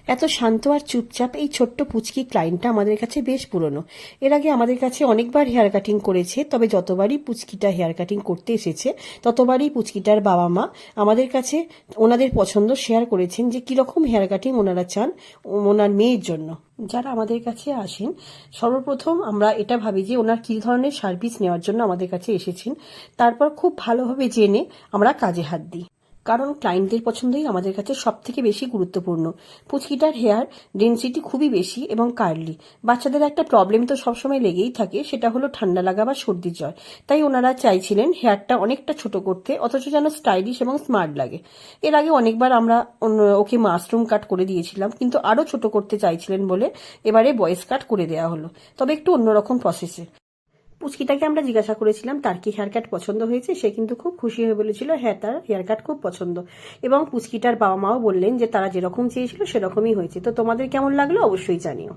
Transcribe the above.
এত শান্ত আর চুপচাপ এই ছোট্ট পুচকি ক্লায়েন্টটা আমাদের কাছে বেশ পুরনো। এর আগে আমাদের কাছে অনেকবার হেয়ার কাটিং করেছে, তবে যতবারই পুচকিটা হেয়ার কাটিং করতে এসেছে ততবারই পুচকিটার বাবা মা আমাদের কাছে ওনাদের পছন্দ শেয়ার করেছেন যে কীরকম হেয়ার কাটিং ওনারা চান ওনার মেয়ের জন্য। যারা আমাদের কাছে আসেন সর্বপ্রথম আমরা এটা ভাবি যে ওনার কী ধরনের সার্ভিস নেওয়ার জন্য আমাদের কাছে এসেছেন, তারপর খুব ভালোভাবে জেনে আমরা কাজে হাত দিই। কারণ ক্লায়েন্টদের পছন্দই আমাদের কাছে সব থেকে বেশি গুরুত্বপূর্ণ। পুচকিটার হেয়ার ডেন্সিটি খুবই বেশি এবং কার্লি। বাচ্চাদের একটা প্রবলেম তো সবসময় লেগেই থাকে, সেটা হলো ঠান্ডা লাগা বা সর্দি জ্বর। তাই ওনারা চাইছিলেন হেয়ারটা অনেকটা ছোট করতে, অথচ যেন স্টাইলিশ এবং স্মার্ট লাগে। এর আগে অনেকবার আমরা ওকে মাশরুম কাট করে দিয়েছিলাম, কিন্তু আরও ছোট করতে চাইছিলেন বলে এবারে বয়েস কাট করে দেওয়া হলো, তবে একটু অন্যরকম প্রসেসে। পুচকিটাকে আমরা জিজ্ঞাসা করেছিলাম তার কি হেয়ার কাট পছন্দ হয়েছে, সে কিন্তু খুব খুশি হয়ে বলেছিল হ্যাঁ তার হেয়ার কাট খুব পছন্দ। এবং পুচকিটার বাবা মাও বললেন যে তারা যেরকম চেয়েছিল সেরকমই হয়েছে। তো তোমাদের কেমন লাগলো অবশ্যই জানিও।